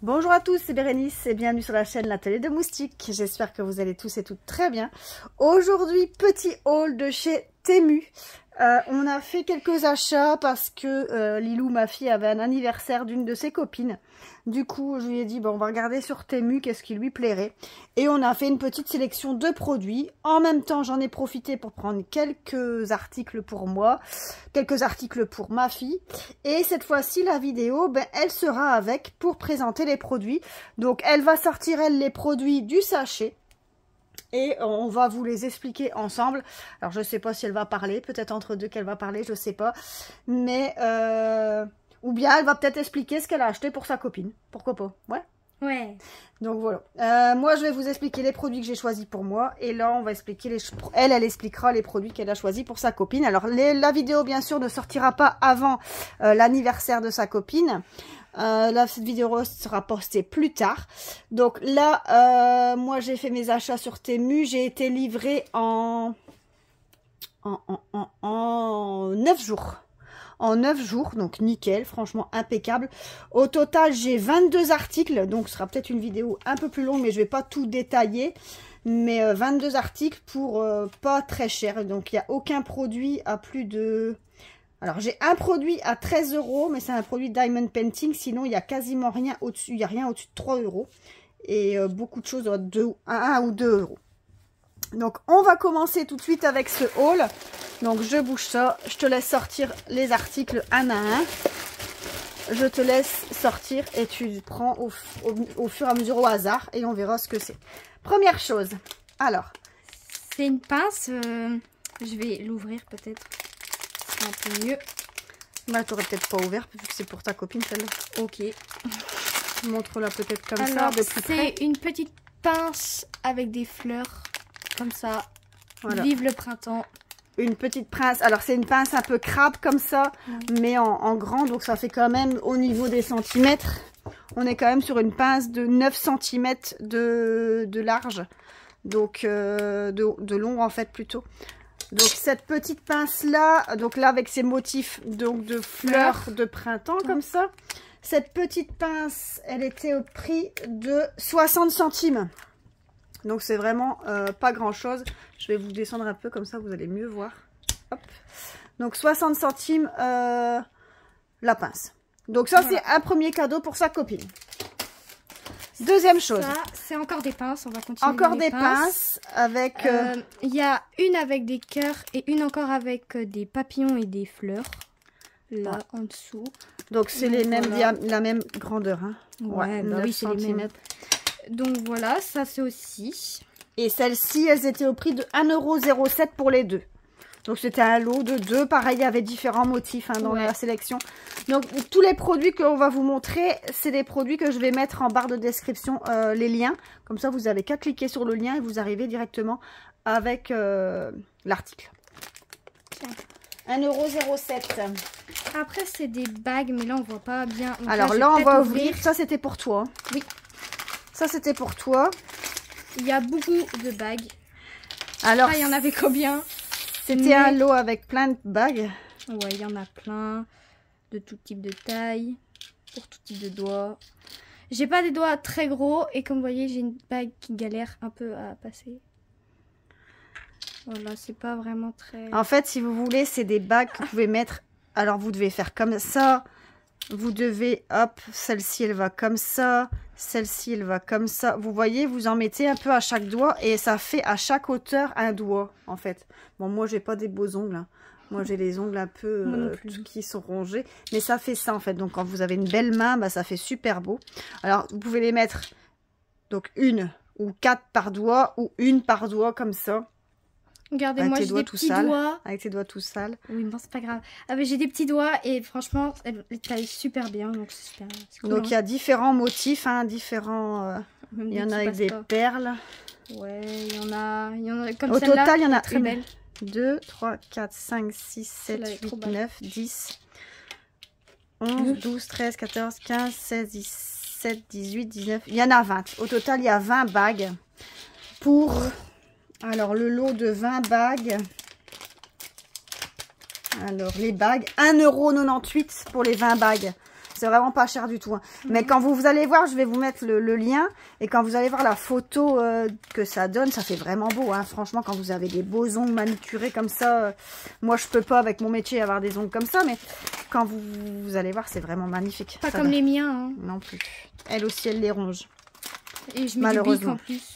Bonjour à tous, c'est Bérénice et bienvenue sur la chaîne L'Atelier de Moustique. J'espère que vous allez tous et toutes très bien. Aujourd'hui, petit haul de chez Temu. On a fait quelques achats parce que Lilou, ma fille, avait un anniversaire d'une de ses copines. Du coup, je lui ai dit, bon, on va regarder sur Temu qu'est-ce qui lui plairait. Et on a fait une petite sélection de produits. En même temps, j'en ai profité pour prendre quelques articles pour moi, quelques articles pour ma fille. Et cette fois-ci, la vidéo, elle sera avec pour présenter les produits. Donc, elle va sortir, elle, les produits du sachet. Et on va vous les expliquer ensemble. Alors, je ne sais pas si elle va parler. Peut-être entre deux qu'elle va parler, je ne sais pas. Mais, ou bien elle va peut-être expliquer ce qu'elle a acheté pour sa copine. Pourquoi pas? Ouais. Ouais. Donc, voilà. Moi, je vais vous expliquer les produits que j'ai choisis pour moi. Et là, on va expliquer elle expliquera les produits qu'elle a choisis pour sa copine. Alors, la vidéo, bien sûr, ne sortira pas avant l'anniversaire de sa copine. Là, cette vidéo sera postée plus tard. Donc là, moi, j'ai fait mes achats sur Temu. J'ai été livrée en 9 jours. En 9 jours, donc nickel, franchement impeccable. Au total, j'ai 22 articles. Donc, ce sera peut-être une vidéo un peu plus longue, mais je ne vais pas tout détailler. Mais 22 articles pour pas très cher. Donc, il n'y a aucun produit à plus de... Alors, j'ai un produit à 13 €, mais c'est un produit Diamond Painting. Sinon, il n'y a quasiment rien au-dessus. Il n'y a rien au-dessus de 3 €. Et beaucoup de choses à 1 ou 2 €. Donc, on va commencer tout de suite avec ce haul. Donc, je bouge ça. Je te laisse sortir les articles un à un. Je te laisse sortir et tu prends au fur et à mesure au hasard. Et on verra ce que c'est. Première chose. Alors. C'est une pince. Je vais l'ouvrir peut-être. Un peu mieux. Bah, t'aurais peut-être pas ouvert vu que c'est pour ta copine celle-là. Ok. Montre-la peut-être comme alors, ça de plus près. C'est une petite pince avec des fleurs comme ça. Voilà. Vive le printemps. Une petite pince. Alors, c'est une pince un peu crabe comme ça, mais en grand. Donc, ça fait quand même au niveau des centimètres. On est quand même sur une pince de 9 cm de large. Donc, de long en fait plutôt. Donc cette petite pince là, donc là avec ses motifs donc de fleurs de printemps comme ça. Cette petite pince, elle était au prix de 60 centimes. Donc c'est vraiment pas grand chose. Je vais vous descendre un peu comme ça vous allez mieux voir. Hop. Donc 60 centimes la pince. Donc ça c'est un premier cadeau pour sa copine. Deuxième chose. C'est encore des pinces, on va continuer. Encore des pinces avec... Il y a une avec des cœurs et une encore avec des papillons et des fleurs. Là, en dessous. Donc c'est les mêmes, la même grandeur. Hein. Ouais, bah oui, c'est les mêmes. Donc voilà, ça c'est aussi. Et celles-ci, elles étaient au prix de 1,07 € pour les deux. Donc c'était un lot de 2. Pareil, il y avait différents motifs dans la sélection. Donc tous les produits qu'on va vous montrer, c'est des produits que je vais mettre en barre de description, les liens. Comme ça, vous n'avez qu'à cliquer sur le lien et vous arrivez directement avec l'article. 1,07 €. Après, c'est des bagues, mais là, on voit pas bien. Donc alors là, on va ouvrir. Ça, c'était pour toi. Oui. Ça, c'était pour toi. Il y a beaucoup de bagues. Alors, il y en avait combien? C'était un lot avec plein de bagues. Ouais, il y en a plein. De tout type de taille. Pour tout type de doigts. J'ai pas des doigts très gros. Et comme vous voyez, j'ai une bague qui galère un peu à passer. Voilà, c'est pas vraiment très... En fait, si vous voulez, c'est des bagues que vous pouvez mettre... Alors, vous devez faire comme ça. Vous devez... Hop, celle-ci, elle va comme ça. Celle-ci, elle va comme ça. Vous voyez, vous en mettez un peu à chaque doigt. Et ça fait à chaque hauteur un doigt, en fait. Bon, moi, j'ai pas des beaux ongles. Hein. Moi, j'ai les ongles un peu qui sont rongés. Mais ça fait ça, en fait. Donc, quand vous avez une belle main, bah, ça fait super beau. Alors, vous pouvez les mettre... Donc, une ou 4 par doigt. Ou une par doigt, comme ça. Regardez, moi, j'ai des petits doigts. Avec tes doigts tout sales. Oui, bon, c'est pas grave. Ah, mais j'ai des petits doigts et franchement, elles taillent super bien. Donc, c'est super cool, donc il y a différents motifs, différents... il y en a avec des perles. Ouais, il y en a comme au total, il y en a très belle. 2, 3, 4, 5, 6, 7, 8, 9, 10, 11, 12, 13, 14, 15, 16, 17, 18, 19. Il y en a 20. Au total, il y a 20 bagues pour... Alors, le lot de 20 bagues. Alors, les bagues, 1,98 € pour les 20 bagues. C'est vraiment pas cher du tout. Hein. Mais quand vous allez voir, je vais vous mettre le lien. Et quand vous allez voir la photo que ça donne, ça fait vraiment beau. Hein. Franchement, quand vous avez des beaux ongles manucurés comme ça. Moi, je peux pas avec mon métier avoir des ongles comme ça. Mais quand vous allez voir, c'est vraiment magnifique. Pas comme les miens. Hein. Non plus. Elle aussi, elle les ronge. Et je mets du bic en plus.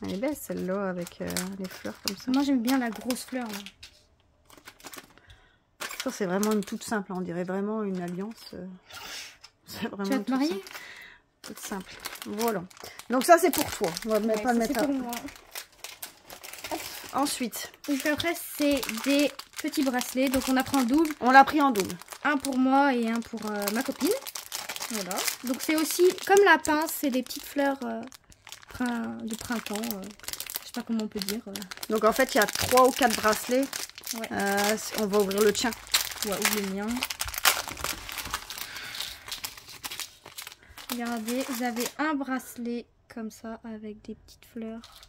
Elle est belle celle-là avec les fleurs comme ça. Moi j'aime bien la grosse fleur là. Ça c'est vraiment une toute simple, on dirait vraiment une alliance. Tu vas te marier? Toute simple. Voilà. Donc ça c'est pour toi. On va pas le mettre à... Ensuite. Donc après c'est des petits bracelets. Donc on a pris en double. On l'a pris en double. Un pour moi et un pour ma copine. Voilà. Donc c'est aussi comme la pince, c'est des petites fleurs du printemps. Je sais pas comment on peut dire. Donc en fait il y a 3 ou 4 bracelets. Ouais. On va ouvrir le tien. Ouais, ou le mien. Regardez, vous avez un bracelet comme ça avec des petites fleurs.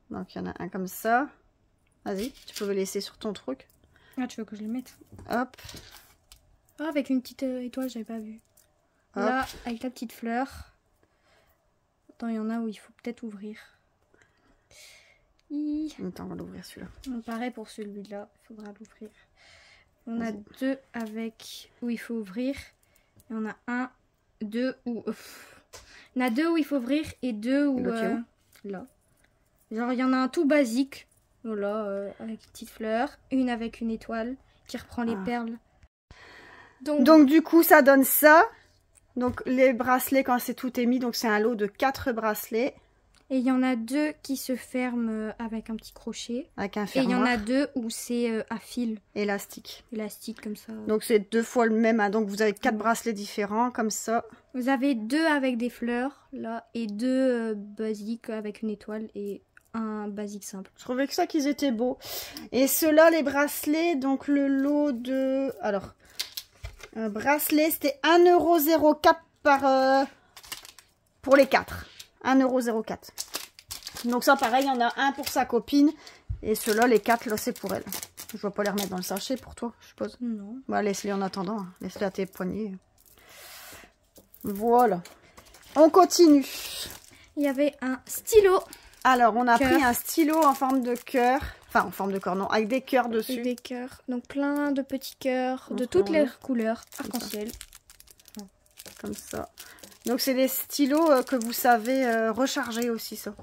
Donc il y en a un comme ça. Vas-y, tu peux le laisser sur ton truc. Ah, tu veux que je le mette? Hop. Oh, avec une petite étoile, j'avais pas vu. Hop. Là, avec la petite fleur. Attends, il y en a où il faut peut-être ouvrir. Attends, on va l'ouvrir celui-là. Pareil pour celui-là, il faudra l'ouvrir. On a 2 avec où il faut ouvrir. Et on a 1, 2 où... On a 2 où il faut ouvrir et 2 où... là. Genre, il y en a un tout basique. Voilà, avec une petite fleur. Une avec une étoile qui reprend les perles. Donc du coup, ça donne ça. Donc les bracelets, quand c'est tout est mis, donc c'est un lot de 4 bracelets. Et il y en a 2 qui se ferment avec un petit crochet. Avec un fermoir. Et il y en a 2 où c'est à fil. Élastique. Élastique comme ça. Donc c'est 2 fois le même. Hein. Donc vous avez 4 bracelets différents comme ça. Vous avez 2 avec des fleurs là et 2 basiques avec une étoile et un basique simple. Je trouvais que ça qu'ils étaient beaux. Et ceux-là, les bracelets, donc le lot de... Alors, un bracelet, c'était 1,04 € pour les 4. 1,04 €. Donc ça, pareil, il y en a un pour sa copine. Et ceux-là, les 4, là, c'est pour elle. Je ne vais pas les remettre dans le sachet pour toi, je suppose. Non. Bah, laisse-les en attendant. Hein. Laisse-les à tes poignets. Voilà. On continue. Il y avait un stylo. Alors, on a pris un stylo en forme de cœur. Enfin, en forme de cœur, non. Avec des cœurs dessus. Avec des cœurs. Donc, plein de petits cœurs de toutes les couleurs. Arc-en-ciel. Comme ça. Donc, c'est des stylos que vous savez recharger aussi, ça.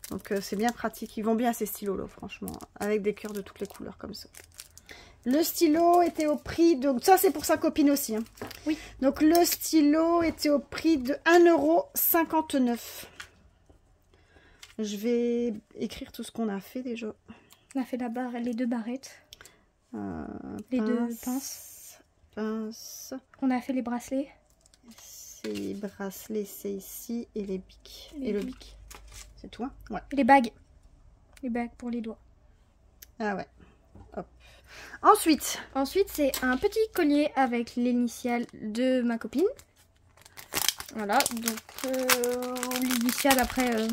Donc, c'est bien pratique. Ils vont bien, ces stylos-là, franchement. Avec des cœurs de toutes les couleurs, comme ça. Le stylo était au prix... Donc, ça, c'est pour sa copine aussi. Hein. Oui. Donc, le stylo était au prix de 1,59 €. Je vais écrire tout ce qu'on a fait déjà. On a fait les 2 barrettes. Les 2 pinces. On a fait les bracelets. C'est les bracelets, c'est ici. Et les bics. Et le bic. C'est tout, hein? Ouais. Et les bagues. Les bagues pour les doigts. Ah ouais. Hop. Ensuite, c'est un petit collier avec l'initiale de ma copine. Voilà. Donc, l'initiale après...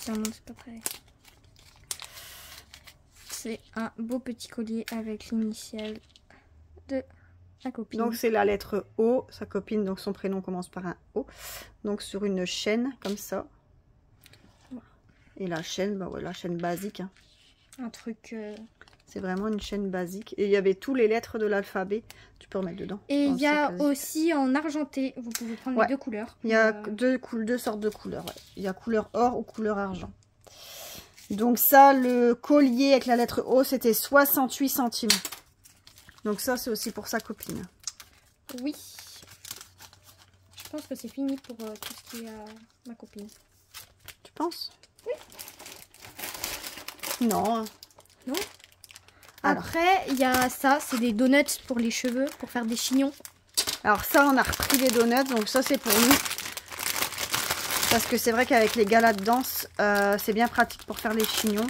c'est pas prêt. C'est un beau petit collier avec l'initiale de ma copine. Donc c'est la lettre O, sa copine, donc son prénom commence par un O. Donc sur une chaîne comme ça. Voilà. Et la chaîne, bah ouais, la chaîne basique. Hein. Un truc... C'est vraiment une chaîne basique. Et il y avait tous les lettres de l'alphabet. Tu peux remettre dedans. Et il y a aussi en argenté. Vous pouvez prendre les 2 couleurs. Il y a deux sortes de couleurs. Ouais. Il y a couleur or ou couleur argent. Donc ça, le collier avec la lettre O, c'était 68 centimes. Donc ça, c'est aussi pour sa copine. Oui. Je pense que c'est fini pour tout ce qui est ma copine. Tu penses? Oui. Non. Non. Après, il y a ça, c'est des donuts pour les cheveux, pour faire des chignons. Alors ça, on a repris les donuts, donc ça c'est pour nous. Parce que c'est vrai qu'avec les galas de danse, c'est bien pratique pour faire les chignons.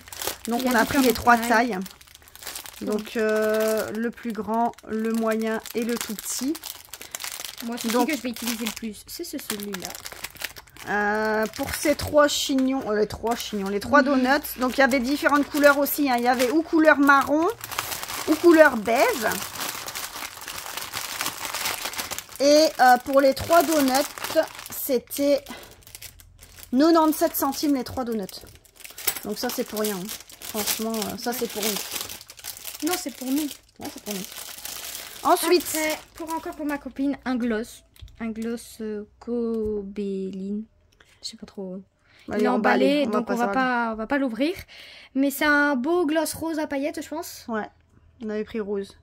Donc on a pris les 3 tailles. Donc le plus grand, le moyen et le tout petit. Moi, celui que je vais utiliser le plus, c'est celui-là. pour ces 3 chignons, les 3 donuts. Donc il y avait différentes couleurs aussi, hein. Il y avait ou couleur marron ou couleur beige. Et pour les 3 donuts, c'était 97 centimes les 3 donuts. Donc ça c'est pour rien, hein. Franchement, ça c'est pour nous. Non, c'est pour nous. Ouais, c'est pour nous. Ensuite, après, pour ma copine, un gloss Cobéline. Je sais pas trop. Il est emballé, donc on va pas l'ouvrir. Mais c'est un beau gloss rose à paillettes, je pense. Ouais, on avait pris rose.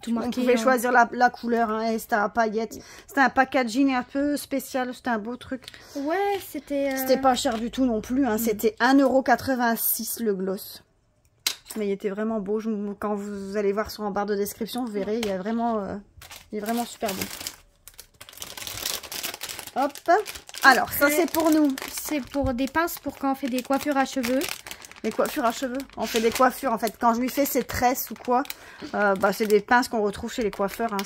Tout marqué, on pouvait choisir la couleur, hein, c'était à paillettes. C'était un packaging un peu spécial, c'était un beau truc. Ouais, c'était... C'était pas cher du tout non plus, hein. C'était 1,86 € le gloss. Mais il était vraiment beau. Quand vous allez voir sur en barre de description, vous verrez, il est vraiment super beau. Hop. Alors, ça c'est pour nous. C'est pour des pinces pour quand on fait des coiffures à cheveux. Les coiffures à cheveux. On fait des coiffures en fait. Quand je lui fais ses tresses ou quoi, c'est des pinces qu'on retrouve chez les coiffeurs. Hein,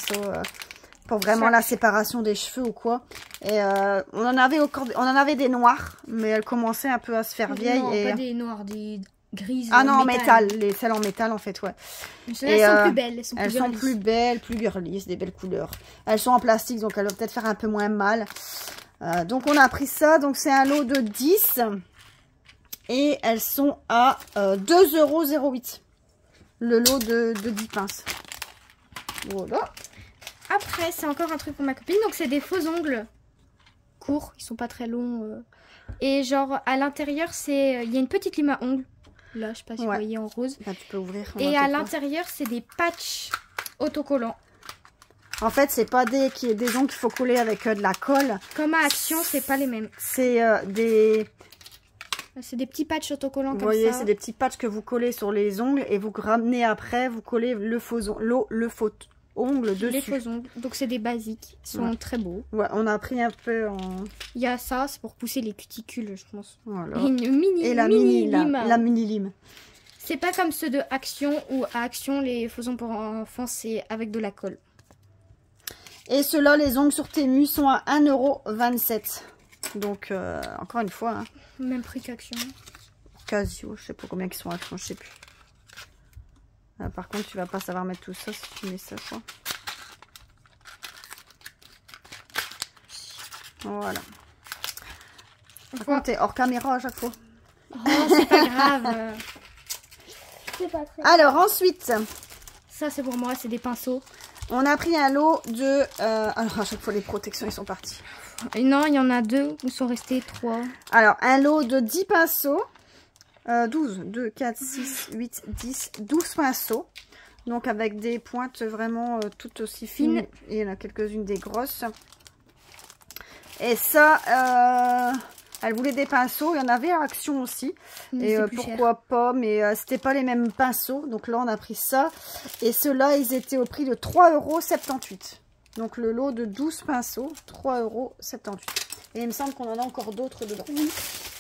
pour vraiment la séparation des cheveux ou quoi. Et on en avait des noirs, mais elles commençaient un peu à se faire vieilles. Non, et... pas des noirs, des grises. Ah non, en métal. Celles en métal en fait, ouais. Elles sont plus belles. Elles sont plus belles, plus girly, c'est des belles couleurs. Elles sont en plastique, donc elles doivent peut-être faire un peu moins mal. Donc on a pris ça, donc c'est un lot de 10. Et elles sont à 2,08 €. Le lot de 10 pinces. Voilà. Après, c'est encore un truc pour ma copine. Donc, c'est des faux ongles courts. Ils sont pas très longs. Et genre, à l'intérieur, il y a une petite lime à ongles. Là, je sais pas si vous voyez en rose. Là, tu peux ouvrir. Et à l'intérieur, c'est des patchs autocollants. En fait, c'est pas des ongles qu'il faut coller avec de la colle. Comme à Action, c'est pas les mêmes. C'est des... C'est des petits patchs autocollants comme ça. Vous voyez, c'est des petits patchs que vous collez sur les ongles et vous ramenez après, vous collez le faux ongle dessus. Les faux ongles. Donc c'est des basiques. Ils sont très beaux. Ouais, on a pris un peu en... Il y a ça, c'est pour pousser les cuticules, je pense. Voilà. Et la mini lime. C'est pas comme ceux de Action où à Action, les faux ongles pour enfants, c'est avec de la colle. Et ceux-là, les ongles sur Temu sont à 1,27 €. Donc, encore une fois... Hein. Même prix qu'Action. Casio, je sais pas combien ils sont à Action, je sais plus. Par contre, tu vas pas savoir mettre tout ça si tu mets ça, quoi. Voilà. Par contre, t'es hors caméra à chaque fois. Oh, c'est pas grave. C'est pas très grave. Alors, ensuite... Ça, c'est pour moi, c'est des pinceaux. On a pris un lot de... alors, à chaque fois, les protections, ils sont partis. Et non, il y en a 2, où sont restés 3. Alors, un lot de 10 pinceaux. 12, 2, 4, 6, 8, 10, 12 pinceaux. Donc, avec des pointes vraiment toutes aussi fines. Et il y en a quelques-unes des grosses. Et ça, elle voulait des pinceaux. Il y en avait à Action aussi. Mais et pourquoi pas, mais c'était pas les mêmes pinceaux. Donc là, on a pris ça. Et ceux-là, ils étaient au prix de 3,78 €. Donc le lot de 12 pinceaux, 3,78 €. Et il me semble qu'on en a encore d'autres dedans. Oui,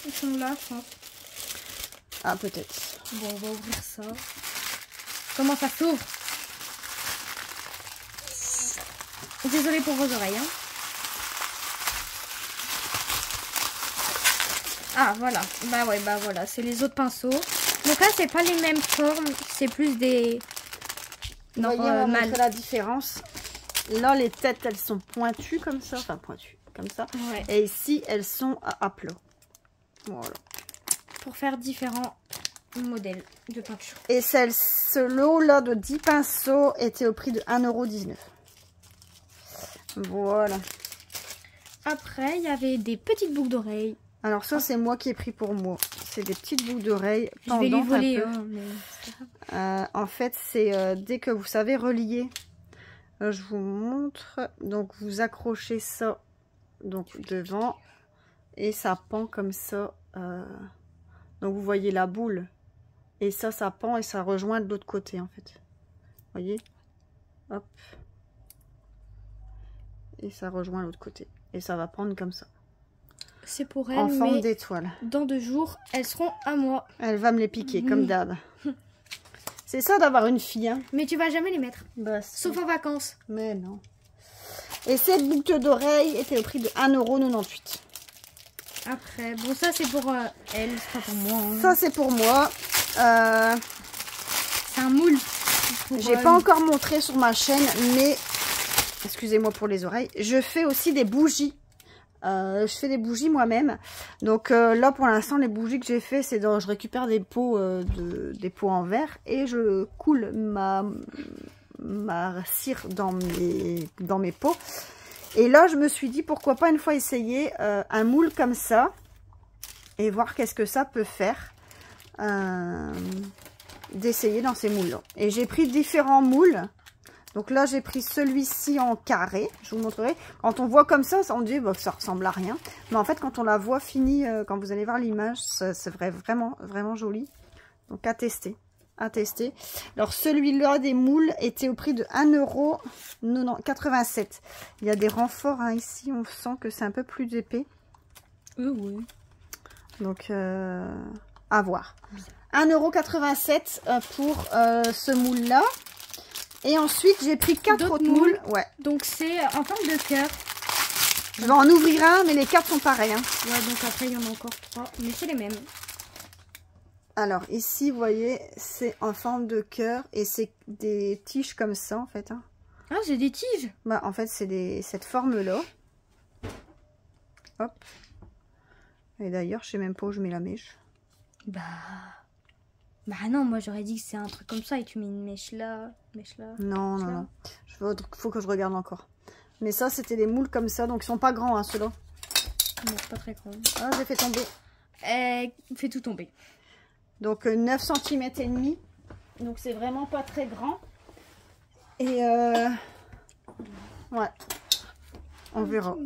ils sont là, je pense. Ah, peut-être. Bon, on va ouvrir ça. Comment ça s'ouvre? Désolée pour vos oreilles. Hein. Ah, voilà. Bah ouais, bah voilà. C'est les autres pinceaux. Donc là, c'est pas les mêmes formes. C'est plus des... Vous voyez, on va montrer la différence. Là, les têtes, elles sont pointues comme ça. Enfin, pointues comme ça. Ouais. Et ici, elles sont à plat. Voilà. Pour faire différents modèles de peinture. Et ce lot-là de 10 pinceaux était au prix de 1,19 €. Voilà. Après, il y avait des petites boucles d'oreilles. Alors ça, c'est moi qui ai pris pour moi. C'est des petites boucles d'oreilles pendantes. Je vais lui voler, un peu. En fait, c'est dès que vous savez relier. Je vous montre. Donc, vous accrochez ça donc devant. Et ça pend comme ça. Donc, vous voyez la boule. Et ça pend et ça rejoint de l'autre côté, en fait. Vous voyez? Hop. Et ça rejoint l'autre côté. Et ça va prendre comme ça. C'est pour elle, en forme mais d'étoile. Dans 2 jours, elles seront à moi. Elle va me les piquer, comme d'hab. C'est ça d'avoir une fille. Hein. Mais tu vas jamais les mettre. Bah, sauf en vacances. Mais non. Et cette boucle d'oreille était au prix de 1,98 €. Après, bon, ça c'est pour elle, c'est pas pour moi. Hein. Ça c'est pour moi. C'est un moule. J'ai pas encore montré sur ma chaîne, mais excusez-moi pour les oreilles. Je fais aussi des bougies. Je fais des bougies moi-même. Donc là pour l'instant les bougies que j'ai fait, c'est je récupère des pots en verre et je coule ma cire dans mes pots. Et là je me suis dit pourquoi pas une fois essayer un moule comme ça et voir qu'est-ce que ça peut faire. D'essayer dans ces moules là. Et j'ai pris différents moules. Donc là j'ai pris celui-ci en carré, je vous montrerai. Quand on voit comme ça, on dit bah, que ça ressemble à rien. Mais en fait quand on la voit finie, quand vous allez voir l'image, c'est vraiment joli. Donc à tester. Alors celui-là des moules était au prix de 1,87 €. Il y a des renforts hein, ici, on sent que c'est un peu plus épais. Oui. Donc à voir. 1,87 € pour ce moule là. Et ensuite j'ai pris 4 autres moules. Ouais. Donc c'est en forme de cœur. Je vais en ouvrir un, mais les 4 sont pareils. Hein. Ouais, donc après il y en a encore 3, mais c'est les mêmes. Alors ici vous voyez c'est en forme de cœur et c'est des tiges comme ça en fait. Hein. Ah c'est des tiges. Bah en fait c'est cette forme là. Hop. Et d'ailleurs je sais même pas où je mets la mèche. Bah non, moi j'aurais dit que c'est un truc comme ça et tu mets une mèche là, Non. Faut que je regarde encore. Mais ça c'était des moules comme ça, donc ils sont pas grands hein, ceux-là. Non, pas très grand. Ah j'ai fait tomber. Fait tout tomber. Donc 9 cm et demi. Donc c'est vraiment pas très grand. Et ouais. On verra.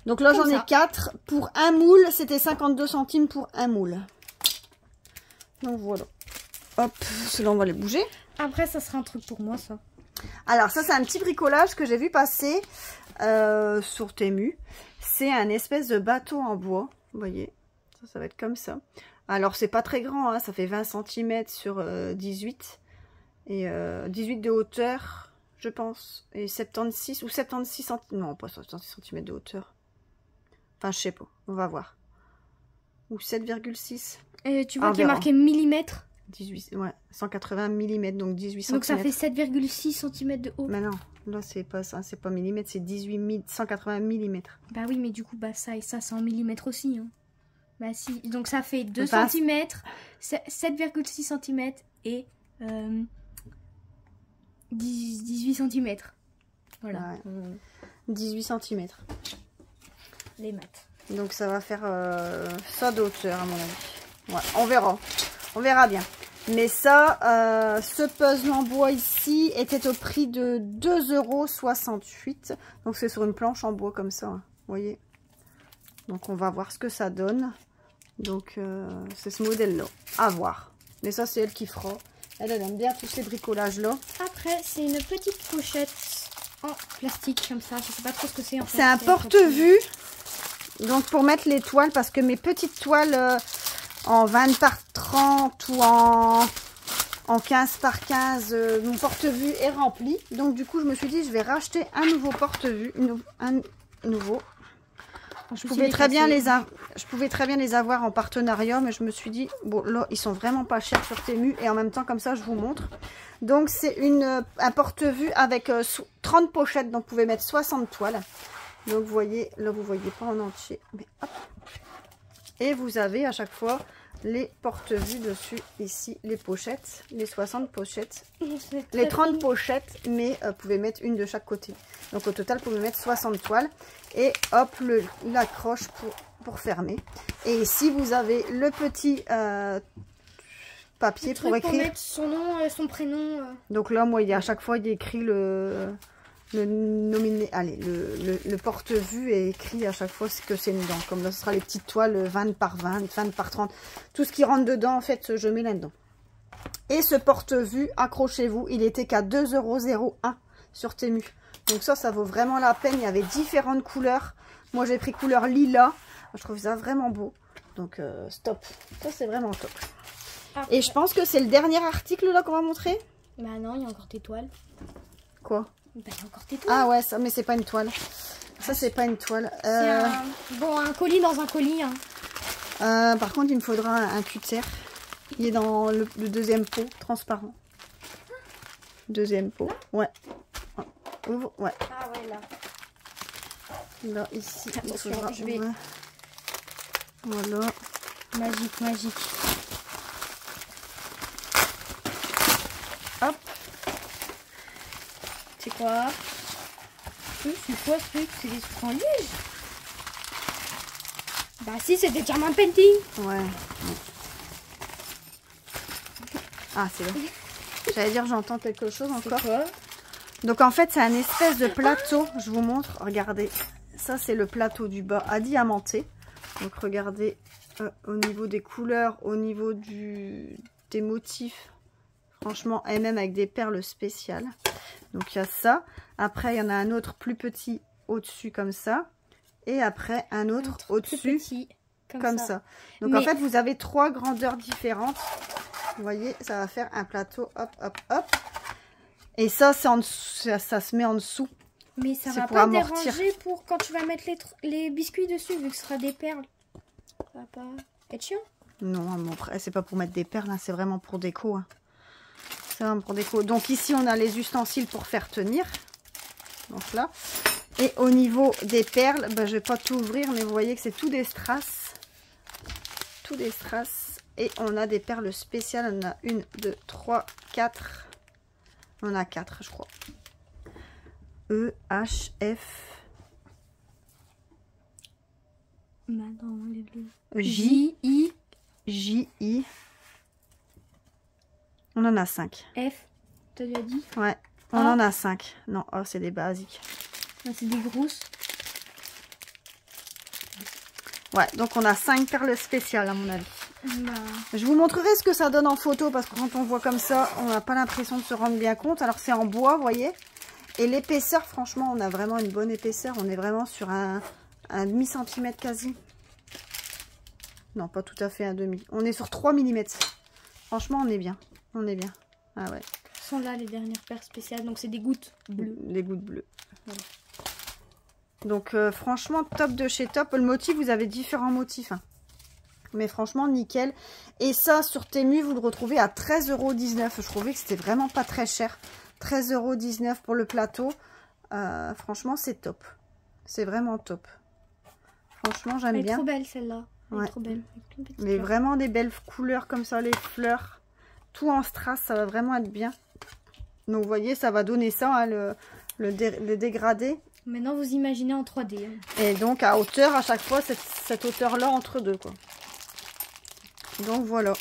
Donc là j'en ai 4. Pour un moule, c'était 52 centimes pour un moule. Donc voilà. Hop, ceux-là on va les bouger. Après ça sera un truc pour moi ça. Alors ça c'est un petit bricolage que j'ai vu passer sur Temu. C'est un espèce de bateau en bois. Vous voyez, ça va être comme ça. Alors c'est pas très grand, hein, ça fait 20 cm sur 18. Et 18 de hauteur, je pense. Et 76 ou 76 cm. Non, pas 76 cm de hauteur. Enfin je sais pas, on va voir. Ou 7,6. Et tu vois qu'il est marqué millimètres. 18, ouais, 180 mm, donc 18 cm. Donc ça fait 7,6 cm de haut. Mais non, là c'est pas ça, c'est pas millimètres, c'est 180 mm. Bah oui, mais du coup, bah ça et ça, c'est en millimètres aussi. Hein. Bah si, donc ça fait 2 enfin, cm, 7,6 cm et 18 cm. Voilà. Ouais. 18 cm. Les maths. Donc ça va faire ça de hauteur à mon avis. Ouais, on verra. On verra bien. Mais ça, ce puzzle en bois ici était au prix de 2,68 €. Donc c'est sur une planche en bois comme ça. Hein, vous voyez. Donc on va voir ce que ça donne. Donc c'est ce modèle-là. À voir. Mais ça c'est elle qui fera. Elle aime bien tous ces bricolages-là. Après c'est une petite pochette en plastique comme ça. Je sais pas trop ce que c'est en fait. C'est un porte-vue. Donc pour mettre les toiles, parce que mes petites toiles en 20 par 30 ou en 15 par 15, mon porte-vue est rempli. Donc du coup je me suis dit je vais racheter un nouveau porte-vue, un nouveau. Je pouvais très bien les avoir en partenariat, mais je me suis dit bon là ils sont vraiment pas chers sur Temu et en même temps comme ça je vous montre. Donc c'est un porte-vue avec 30 pochettes, donc vous pouvez mettre 60 toiles. Donc vous voyez, là vous voyez pas en entier, mais hop. Et vous avez à chaque fois les porte-vues dessus, ici les pochettes, les 60 pochettes, les 30 pochettes, mais vous pouvez mettre une de chaque côté. Donc au total vous pouvez mettre 60 toiles et hop l'accroche pour fermer. Et ici vous avez le petit papier pour écrire. Pour mettre son nom, son prénom. Donc là moi à chaque fois il y a écrit le porte-vue est écrit à chaque fois que c'est dedans. Comme là, ce sera les petites toiles 20 par 20, 20 par 30. Tout ce qui rentre dedans, en fait, je mets là-dedans. Et ce porte-vue, accrochez-vous, il était qu'à 2,01 € sur Temu. Donc ça vaut vraiment la peine. Il y avait différentes couleurs. Moi, j'ai pris couleur lilas. Je trouve ça vraiment beau. Donc, stop. Ça, c'est vraiment top. Et je pense que c'est le dernier article là qu'on va montrer. Bah non, il y a encore tes toiles. Quoi? Bah, il y a encore tes toiles. Ah ouais, ça, mais c'est pas une toile. Ça, c'est pas une toile. Bon, un colis dans un colis. Hein. Par contre, il me faudra un cutter. Il est dans le deuxième pot, transparent. Deuxième pot, ouais. Ouvre, ouais. Ah ouais, là. Là, ici. Attention, il je vais... Voilà. Magique, magique. Hop. C'est quoi? C'est quoi ce truc? C'est des trucs en liège? Bah si, c'est des diamant painting. Ouais. Ah, c'est bon. J'allais dire, j'entends quelque chose encore. Quoi? Donc en fait, c'est un espèce de plateau. Je vous montre. Regardez. Ça, c'est le plateau du bas à diamanter. Donc regardez au niveau des couleurs, au niveau des motifs. Franchement, et même avec des perles spéciales. Donc il y a ça. Après, il y en a un autre plus petit au-dessus comme ça. Et après, un autre au-dessus comme ça. Donc en fait, vous avez 3 grandeurs différentes. Vous voyez, ça va faire un plateau. Hop, hop, hop. Et ça, c'est en dessous, ça se met en dessous. Mais ça va pas déranger pour quand tu vas mettre les biscuits dessus, vu que ce sera des perles. Ça va pas être chiant? Non, c'est pas pour mettre des perles, hein, c'est vraiment pour déco. Hein. C'est vraiment pour déco. Donc ici, on a les ustensiles pour faire tenir. Donc là. Et au niveau des perles, ben, je vais pas tout ouvrir, mais vous voyez que c'est tout des strass. Tout des strass. Et on a des perles spéciales. On a 1, 2, 3, 4. On a 4, je crois. E, H, F. J, I. J, I. On en a 5. F, t'as déjà dit? Ouais, on en a 5. Non, oh, c'est des basiques. C'est des grosses. Ouais, donc on a 5 perles spéciales à mon avis. Bah. Je vous montrerai ce que ça donne en photo parce que quand on voit comme ça, on n'a pas l'impression de se rendre bien compte. Alors c'est en bois, vous voyez. Et l'épaisseur, franchement, on a vraiment une bonne épaisseur. On est vraiment sur un demi-centimètre quasi. Non, pas tout à fait un demi. On est sur 3 mm. Franchement, on est bien. On est bien. Ah ouais. Ce sont là les dernières perles spéciales. Donc c'est des gouttes bleues. Les gouttes bleues. Voilà. Donc franchement, top de chez top. Le motif, vous avez différents motifs. Hein. Mais franchement, nickel. Et ça, sur Temu, vous le retrouvez à 13,19 €. Je trouvais que c'était vraiment pas très cher. 13,19 € pour le plateau. Franchement, c'est top. C'est vraiment top. Franchement, j'aime bien. Elle est trop belle celle-là. Elle est trop belle. Mais vraiment des belles couleurs comme ça, les fleurs. Tout en strass, ça va vraiment être bien. Donc, vous voyez, ça va donner ça, hein, le dégradé. Maintenant, vous imaginez en 3D. Hein. Et donc, à hauteur, à chaque fois, cette hauteur-là entre deux, quoi. Donc, voilà.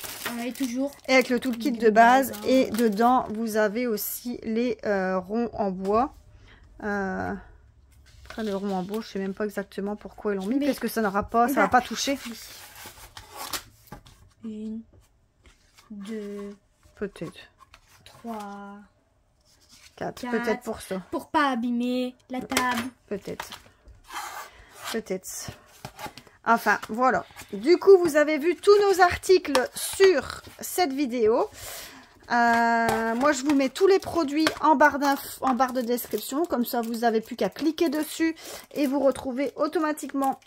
Et toujours. Et avec le toolkit de base. Et dedans, vous avez aussi les ronds en bois. Après, le rond en bois, je sais même pas exactement pourquoi ils l'ont mis. Parce que ça n'aura pas, ça va pas toucher. 1, 2, peut-être 3, 4. Peut-être pour ça. Pour pas abîmer la table. Peut-être. Peut-être. Enfin, voilà. Du coup, vous avez vu tous nos articles sur cette vidéo. Moi, je vous mets tous les produits en barre de description. Comme ça, vous n'avez plus qu'à cliquer dessus et vous retrouvez automatiquement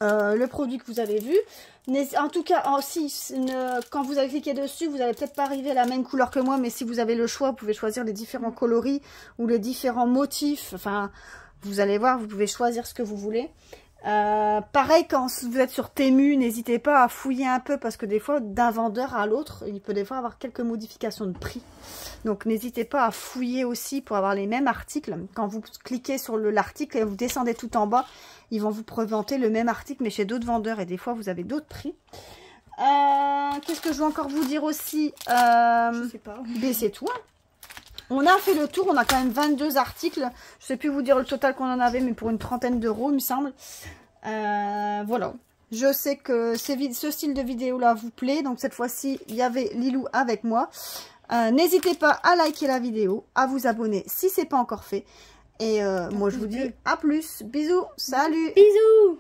le produit que vous avez vu. En tout cas, quand vous avez cliqué dessus, vous n'allez peut-être pas arriver à la même couleur que moi, mais si vous avez le choix, vous pouvez choisir les différents coloris ou les différents motifs. Enfin, vous allez voir, vous pouvez choisir ce que vous voulez. Pareil, quand vous êtes sur Temu, n'hésitez pas à fouiller un peu parce que des fois, d'un vendeur à l'autre, il peut des fois avoir quelques modifications de prix. Donc, n'hésitez pas à fouiller aussi pour avoir les mêmes articles. Quand vous cliquez sur l'article et vous descendez tout en bas, ils vont vous présenter le même article mais chez d'autres vendeurs et des fois, vous avez d'autres prix. Qu'est-ce que je veux encore vous dire aussi? Je sais pas. C'est tout. On a fait le tour, on a quand même 22 articles. Je ne sais plus vous dire le total qu'on en avait, mais pour une trentaine d'euros, il me semble. Voilà. Je sais que ce style de vidéo-là vous plaît. Donc cette fois-ci, il y avait Lilou avec moi. N'hésitez pas à liker la vidéo, à vous abonner si ce n'est pas encore fait. Et moi, je vous dis à plus. Bisous. Salut. Bisous.